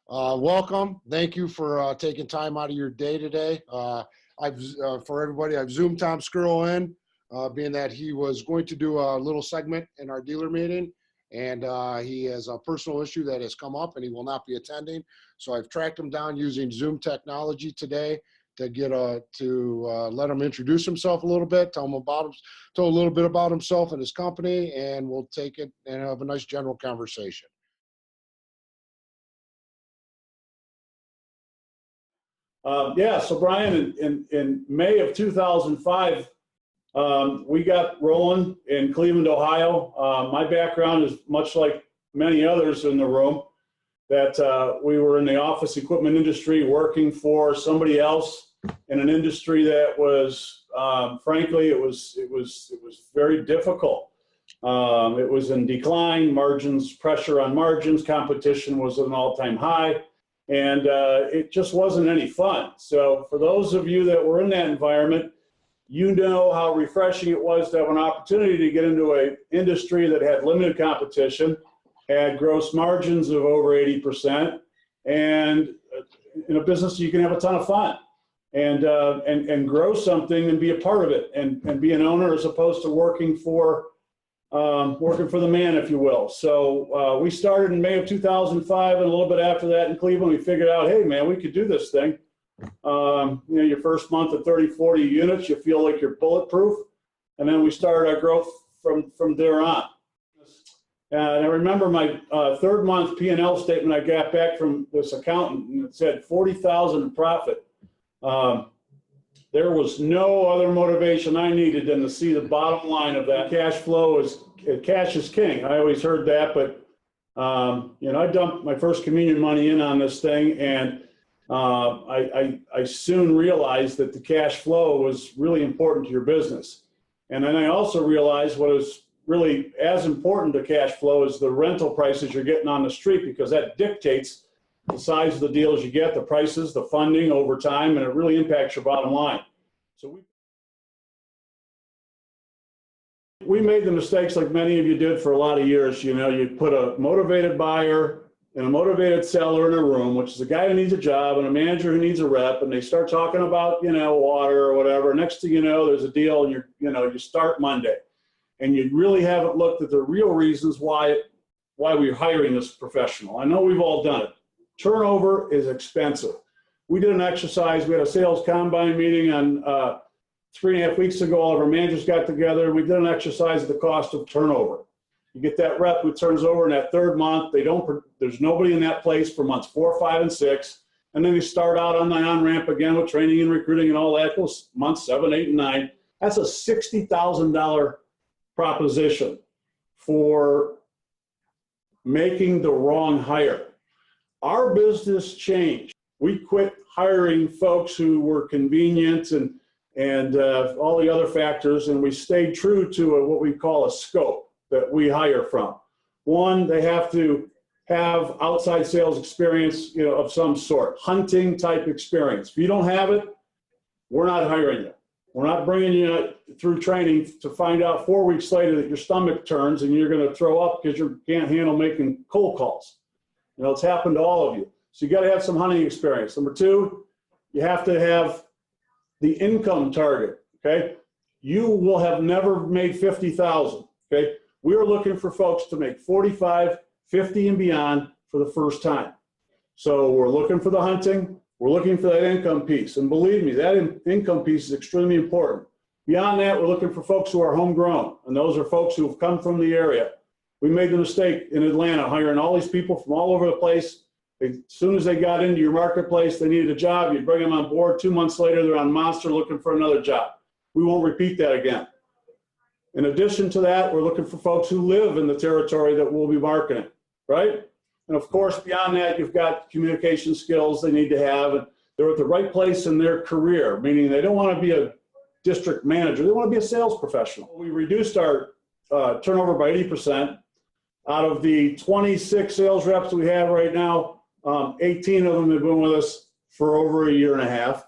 Welcome. Thank you for taking time out of your day today. For everybody, I've Zoomed Tom Skerl in, being that he was going to do a little segment in our dealer meeting, and he has a personal issue that has come up and he will not be attending. So I've tracked him down using Zoom technology today to let him introduce himself a little bit, tell a little bit about himself and his company, and we'll take it and have a nice general conversation. So Brian, in May of 2005, we got rolling in Cleveland, Ohio. My background is much like many others in the room, that we were in the office equipment industry working for somebody else in an industry that was, frankly, it was very difficult. It was in decline, pressure on margins, competition was at an all-time high. And it just wasn't any fun. So for those of you that were in that environment, you know how refreshing it was to have an opportunity to get into an industry that had limited competition, had gross margins of over 80%, and in a business you can have a ton of fun and grow something and be a part of it and be an owner as opposed to working for the man, if you will. So we started in May of 2005, and a little bit after that in Cleveland, we figured out, hey, man, we could do this thing. Your first month of 30, 40 units, you feel like you're bulletproof. And then we started our growth from there on. And I remember my third month P&L statement I got back from this accountant, and it said 40,000 in profit. There was no other motivation I needed than to see the bottom line of that. Cash is king. I always heard that, but I dumped my first communion money in on this thing, and I soon realized that the cash flow was really important to your business. And then I also realized what is really as important to cash flow is the rental prices you're getting on the street, because that dictates the size of the deals you get, the prices, the funding over time, and it really impacts your bottom line. So we made the mistakes like many of you did for a lot of years. You put a motivated buyer and a motivated seller in a room, which is a guy who needs a job and a manager who needs a rep, and they start talking about, water or whatever. Next thing you know, there's a deal, and you start Monday. And you really haven't looked at the real reasons why we're hiring this professional. I know we've all done it. Turnover is expensive. We did an exercise. We had a sales combine meeting on 3.5 weeks ago. All of our managers got together. We did an exercise of the cost of turnover. You get that rep who turns over in that third month. There's nobody in that place for months 4, 5, and 6. And then you start out on the on-ramp again with training and recruiting and all that. Goes months 7, 8, and 9. That's a $60,000 proposition for making the wrong hire. Our business changed. We quit hiring folks who were convenient and all the other factors, and we stayed true to what we call a scope that we hire from. One, they have to have outside sales experience, of some sort, hunting type experience. If you don't have it, we're not hiring you. We're not bringing you through training to find out 4 weeks later that your stomach turns and you're going to throw up because you can't handle making cold calls. It's happened to all of you. So you got to have some hunting experience. Number 2, you have to have the income target. Okay, you will have never made 50,000. Okay, we are looking for folks to make 45, 50, and beyond for the first time. So we're looking for the hunting. We're looking for that income piece. And believe me, that income piece is extremely important. Beyond that, we're looking for folks who are homegrown, and those are folks who have come from the area. We made the mistake in Atlanta hiring all these people from all over the place. As soon as they got into your marketplace, they needed a job. You'd bring them on board. 2 months later, they're on Monster looking for another job. We won't repeat that again. In addition to that, we're looking for folks who live in the territory that we'll be marketing, right? And of course, beyond that, you've got communication skills they need to have. And they're at the right place in their career, meaning they don't want to be a district manager. They want to be a sales professional. We reduced our turnover by 80%. Out of the 26 sales reps we have right now, 18 of them have been with us for over 1.5 years.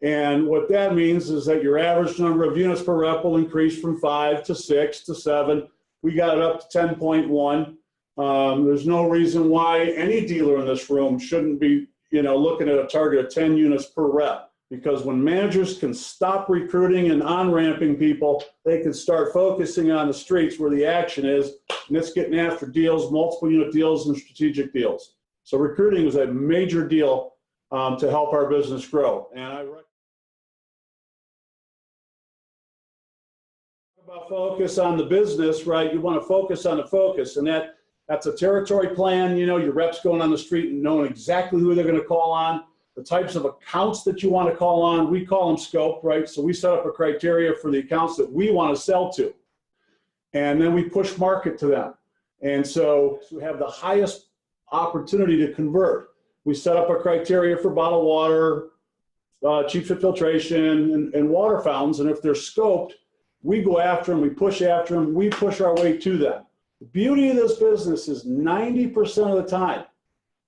And what that means is that your average number of units per rep will increase from 5 to 6 to 7. We got it up to 10.1. There's no reason why any dealer in this room shouldn't be, looking at a target of 10 units per rep. Because when managers can stop recruiting and on-ramping people, they can start focusing on the streets where the action is, and it's getting after deals, multiple unit deals, and strategic deals. So recruiting is a major deal to help our business grow. And I about focus on the business, right? You want to focus on the focus, and that's a territory plan. Your reps going on the street and knowing exactly who they're going to call on, the types of accounts that you want to call on. We call them scope, right? So we set up a criteria for the accounts that we want to sell to, and then we push market to them. And so we have the highest opportunity to convert. We set up a criteria for bottled water, cheap fit filtration, and water fountains. And if they're scoped, we go after them, we push after them, we push our way to them. The beauty of this business is 90% of the time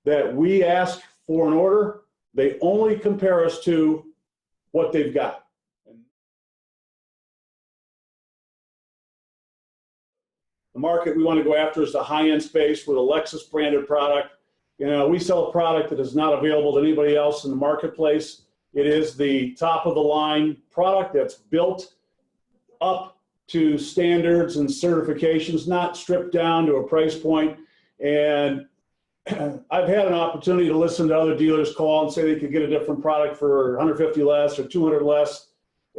that we ask for an order, they only compare us to what they've got. The market we want to go after is the high-end space with a Lexus branded product. We sell a product that is not available to anybody else in the marketplace. It is the top of the line product that's built up to standards and certifications, not stripped down to a price point. And I've had an opportunity to listen to other dealers call and say they could get a different product for 150 less or 200 less.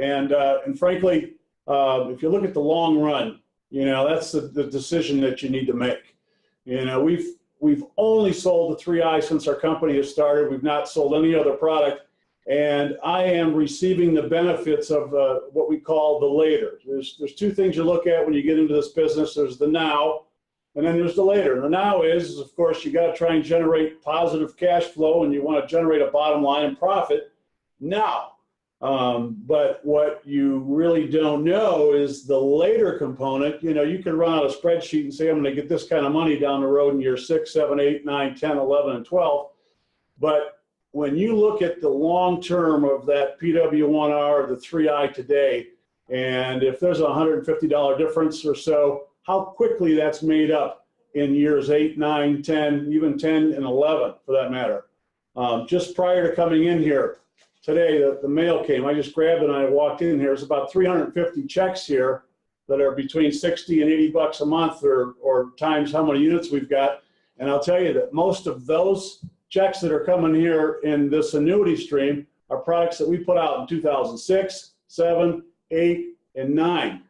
And frankly, if you look at the long run, that's the decision that you need to make. We've only sold the 3i since our company has started. We've not sold any other product. And I am receiving the benefits of what we call the later. There's two things you look at when you get into this business. There's the now, and then there's the later. And the now is of course, you got to try and generate positive cash flow, and you want to generate a bottom line and profit now. But what you really don't know is the later component. You can run out a spreadsheet and say, I'm going to get this kind of money down the road in year 6, 7, 8, 9, 10, 11, and 12. But when you look at the long term of that PW1R, the 3i today, and if there's a $150 difference or so, how quickly that's made up in years 8, 9, 10, even 10 and 11 for that matter. Just prior to coming in here today, the mail came. I just grabbed it and I walked in here. There's about 350 checks here that are between 60 and 80 bucks a month or times how many units we've got. And I'll tell you that most of those checks that are coming here in this annuity stream are products that we put out in 2006, 7, 8, and 9.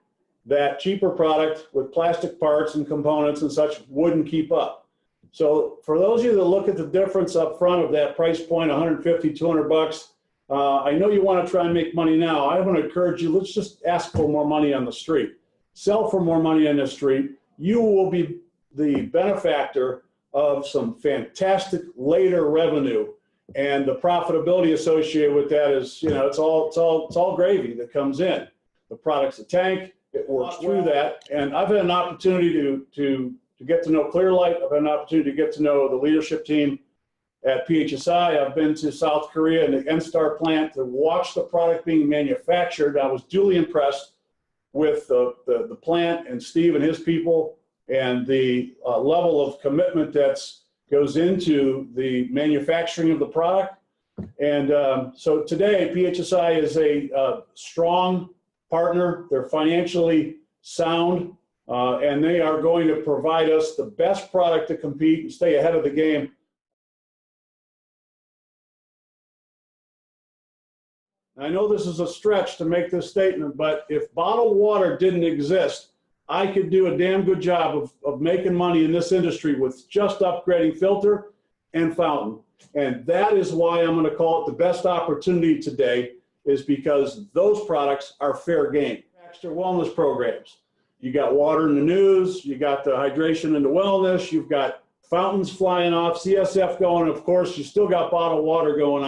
That cheaper product with plastic parts and components and such wouldn't keep up. So for those of you that look at the difference up front of that price point, 150, 200 bucks, I know you want to try and make money now. I want to encourage you, let's just ask for more money on the street. Sell for more money on the street. You will be the benefactor of some fantastic later revenue, and the profitability associated with that is, it's all gravy that comes in. The product's a tank, it works through that, and I've had an opportunity to get to know Clearlight. I've had an opportunity to get to know the leadership team at PHSI. I've been to South Korea and the N-Star plant to watch the product being manufactured. I was duly impressed with the plant and Steve and his people, and the level of commitment that goes into the manufacturing of the product. And so today, PHSI is a strong partner. They're financially sound, and they are going to provide us the best product to compete and stay ahead of the game. I know this is a stretch to make this statement, but if bottled water didn't exist, I could do a damn good job of making money in this industry with just upgrading filter and fountain. And that is why I'm going to call it the best opportunity today, is because those products are fair game. Extra wellness programs. You got water in the news, you got the hydration and the wellness, you've got fountains flying off, CSF going, of course, you still got bottled water going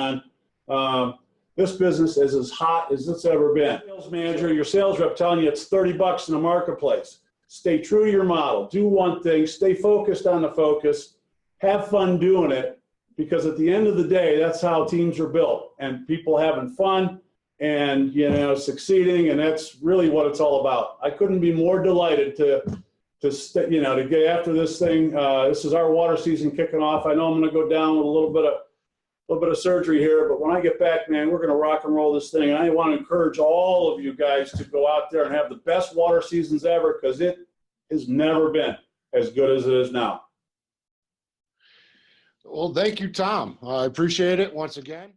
on. This business is as hot as it's ever been. Sales manager, your sales rep telling you it's 30 bucks in the marketplace. Stay true to your model. Do one thing. Stay focused on the focus. Have fun doing it, because at the end of the day, that's how teams are built, and people having fun and succeeding, and that's really what it's all about. I couldn't be more delighted to get after this thing. This is our water season kicking off. I know I'm going to go down with a little bit of surgery here, but when I get back, man, we're going to rock and roll this thing. And I want to encourage all of you guys to go out there and have the best water seasons ever, because it has never been as good as it is now. Well, thank you, Tom. I appreciate it once again.